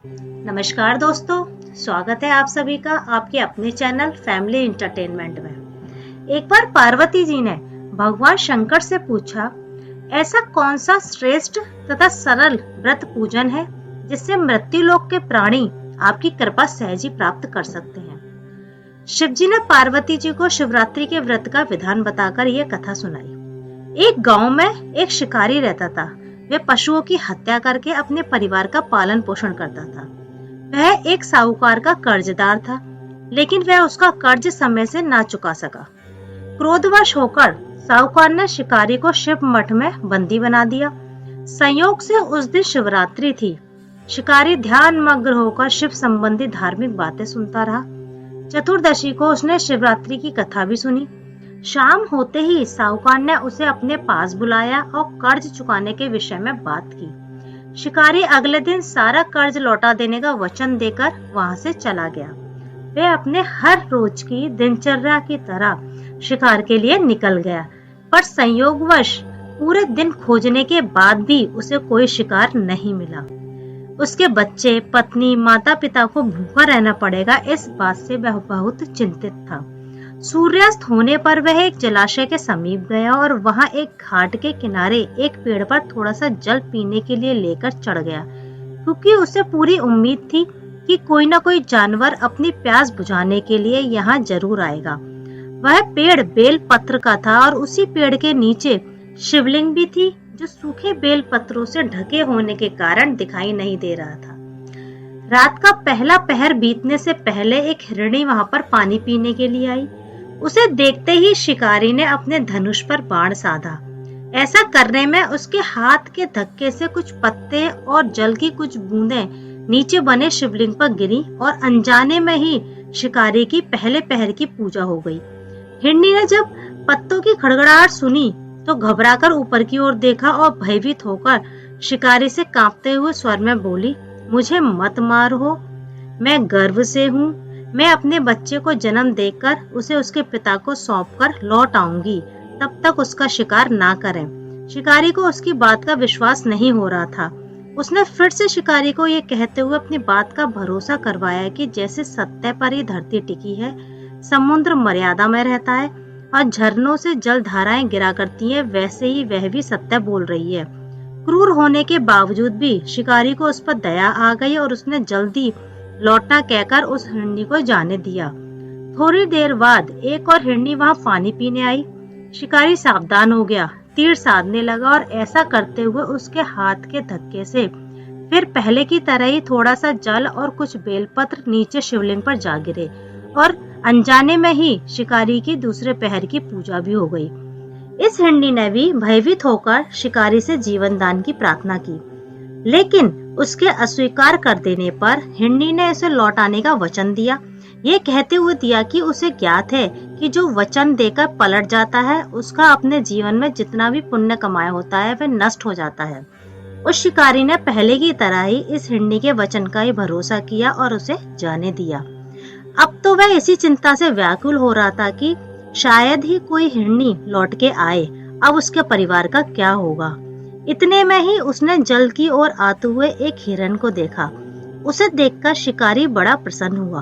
नमस्कार दोस्तों, स्वागत है आप सभी का आपके अपने चैनल फैमिली एंटरटेनमेंट में। एक बार पार्वती जी ने भगवान शंकर से पूछा, ऐसा कौन सा श्रेष्ठ तथा सरल व्रत पूजन है जिससे मृत्यु लोक के प्राणी आपकी कृपा सहज ही प्राप्त कर सकते हैं। शिव जी ने पार्वती जी को शिवरात्रि के व्रत का विधान बताकर यह कथा सुनाई। एक गांव में एक शिकारी रहता था। वह पशुओं की हत्या करके अपने परिवार का पालन पोषण करता था। वह एक साहूकार का कर्जदार था, लेकिन वह उसका कर्ज समय से ना चुका सका। क्रोधवश होकर साहूकार ने शिकारी को शिव मठ में बंदी बना दिया। संयोग से उस दिन शिवरात्रि थी। शिकारी ध्यान मग्न होकर शिव संबंधी धार्मिक बातें सुनता रहा। चतुर्दशी को उसने शिवरात्रि की कथा भी सुनी। शाम होते ही साहूकार ने उसे अपने पास बुलाया और कर्ज चुकाने के विषय में बात की। शिकारी अगले दिन सारा कर्ज लौटा देने का वचन देकर वहां से चला गया। वह अपने हर रोज की दिनचर्या की तरह शिकार के लिए निकल गया, पर संयोगवश पूरे दिन खोजने के बाद भी उसे कोई शिकार नहीं मिला। उसके बच्चे, पत्नी, माता पिता को भूखा रहना पड़ेगा, इस बात से वह बहुत चिंतित था। सूर्यास्त होने पर वह एक जलाशय के समीप गया और वहां एक घाट के किनारे एक पेड़ पर थोड़ा सा जल पीने के लिए लेकर चढ़ गया, क्योंकि उसे पूरी उम्मीद थी कि कोई न कोई जानवर अपनी प्यास बुझाने के लिए यहाँ जरूर आएगा। वह पेड़ बेल पत्र का था और उसी पेड़ के नीचे शिवलिंग भी थी, जो सूखे बेल पत्रों से ढके होने के कारण दिखाई नहीं दे रहा था। रात का पहला पहर बीतने से पहले एक हिरणी वहां पर पानी पीने के लिए आई। उसे देखते ही शिकारी ने अपने धनुष पर बाण साधा। ऐसा करने में उसके हाथ के धक्के से कुछ पत्ते और जल की कुछ बूंदें नीचे बने शिवलिंग पर गिरी और अनजाने में ही शिकारी की पहले पहर की पूजा हो गई। हिरनी ने जब पत्तों की खड़खड़ाहट सुनी तो घबराकर ऊपर की ओर देखा और भयभीत होकर शिकारी से कांपते हुए स्वर में बोली, मुझे मत मारो, मैं गर्व से हूँ। मैं अपने बच्चे को जन्म देकर उसे उसके पिता को सौंपकर लौट आऊंगी, तब तक उसका शिकार ना करें। शिकारी को उसकी बात का विश्वास नहीं हो रहा था। उसने फिर से शिकारी को ये कहते हुए अपनी बात का भरोसा करवाया कि जैसे सत्य पर ही धरती टिकी है, समुद्र मर्यादा में रहता है और झरनों से जल धाराएं गिरा करती है, वैसे ही वह भी सत्य बोल रही है। क्रूर होने के बावजूद भी शिकारी को उस पर दया आ गई और उसने जल्दी लौटना कहकर उस हिरनी को जाने दिया। थोड़ी देर बाद एक और हिरनी वहां पानी पीने आई। शिकारी सावधान हो गया, तीर साधने लगा और ऐसा करते हुए उसके हाथ के धक्के से फिर पहले की तरह ही थोड़ा सा जल और कुछ बेलपत्र नीचे शिवलिंग पर जा गिरे और अनजाने में ही शिकारी की दूसरे पहर की पूजा भी हो गई। इस हिरनी ने भी भयभीत होकर शिकारी से जीवन दान की प्रार्थना की, लेकिन उसके अस्वीकार कर देने पर हिरनी ने उसे लौटाने का वचन दिया। ये कहते हुए दिया कि उसे ज्ञात है कि जो वचन देकर पलट जाता है, उसका अपने जीवन में जितना भी पुण्य कमाया होता है वह नष्ट हो जाता है। उस शिकारी ने पहले की तरह ही इस हिरनी के वचन का ही भरोसा किया और उसे जाने दिया। अब तो वह इसी चिंता से व्याकुल हो रहा था कि शायद ही कोई हिरनी लौट के आए। अब उसके परिवार का क्या होगा। इतने में ही उसने जल की ओर आते हुए एक हिरन को देखा। उसे देखकर शिकारी बड़ा प्रसन्न हुआ।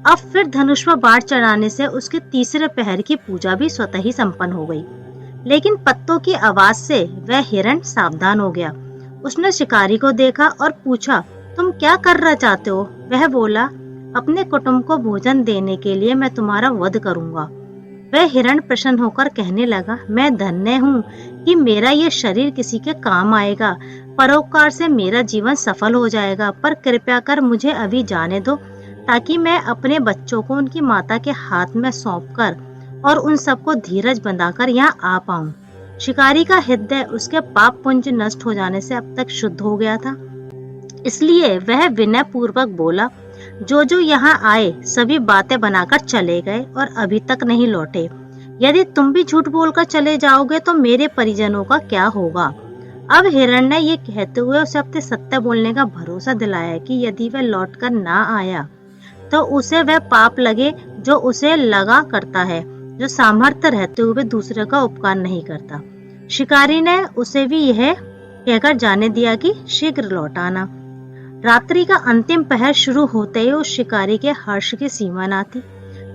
अब फिर धनुष पर बाण चढ़ाने से उसके तीसरे पहर की पूजा भी स्वतः ही संपन्न हो गई। लेकिन पत्तों की आवाज से वह हिरन सावधान हो गया। उसने शिकारी को देखा और पूछा, तुम क्या करना चाहते हो? वह बोला, अपने कुटुंब को भोजन देने के लिए मैं तुम्हारा वध करूंगा। वह हिरण प्रसन्न होकर कहने लगा, मैं धन्य हूँ कि मेरा ये शरीर किसी के काम आएगा। परोपकार से मेरा जीवन सफल हो जाएगा, पर कृपया कर मुझे अभी जाने दो, ताकि मैं अपने बच्चों को उनकी माता के हाथ में सौंपकर और उन सबको धीरज बंधाकर यहाँ आ पाऊं। शिकारी का हृदय उसके पाप पुंज नष्ट हो जाने से अब तक शुद्ध हो गया था, इसलिए वह विनय पूर्वक बोला, जो जो यहाँ आए सभी बातें बनाकर चले गए और अभी तक नहीं लौटे। यदि तुम भी झूठ बोलकर चले जाओगे तो मेरे परिजनों का क्या होगा। अब हिरण ने ये कहते हुए उसे अपने सत्य बोलने का भरोसा दिलाया कि यदि वह लौटकर ना आया तो उसे वह पाप लगे जो उसे लगा करता है, जो सामर्थ्य रहते हुए दूसरे का उपकार नहीं करता। शिकारी ने उसे भी यह कहकर जाने दिया कि शीघ्र लौट आना। रात्रि का अंतिम पहर शुरू होते ही उस शिकारी के हर्ष की सीमा न थी,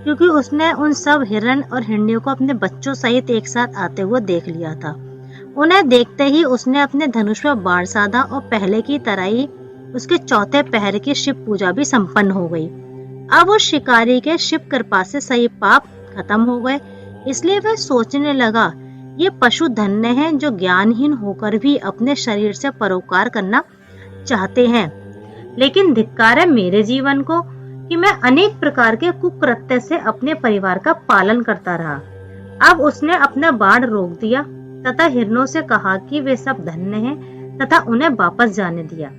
क्योंकि उसने उन सब हिरण और हिरनियों को अपने बच्चों सहित एक साथ आते हुए देख लिया था। उन्हें देखते ही उसने अपने धनुष पर बाण साधा और पहले की तरह ही उसके चौथे पहर की शिव पूजा भी संपन्न हो गई। अब उस शिकारी के शिव कृपा से सही पाप खत्म हो गए, इसलिए वह सोचने लगा, ये पशु धन्य हैं जो ज्ञानहीन होकर भी अपने शरीर से परोपकार करना चाहते हैं। लेकिन धिक्कार है मेरे जीवन को कि मैं अनेक प्रकार के कुकृत्य से अपने परिवार का पालन करता रहा। अब उसने अपना बाण रोक दिया तथा हिरणों से कहा कि वे सब धन्य हैं तथा उन्हें वापस जाने दिया।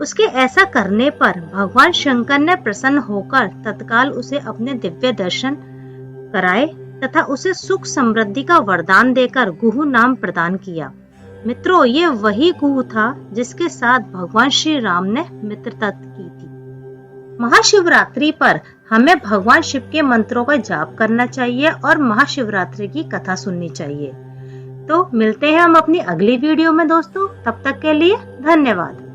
उसके ऐसा करने पर भगवान शंकर ने प्रसन्न होकर तत्काल उसे अपने दिव्य दर्शन कराए तथा उसे सुख समृद्धि का वरदान देकर गुहु नाम प्रदान किया। मित्रों, ये वही गुहु था जिसके साथ भगवान श्री राम ने मित्रता की थी। महाशिवरात्रि पर हमें भगवान शिव के मंत्रों का जाप करना चाहिए और महाशिवरात्रि की कथा सुननी चाहिए। तो मिलते हैं हम अपनी अगली वीडियो में दोस्तों, तब तक के लिए धन्यवाद।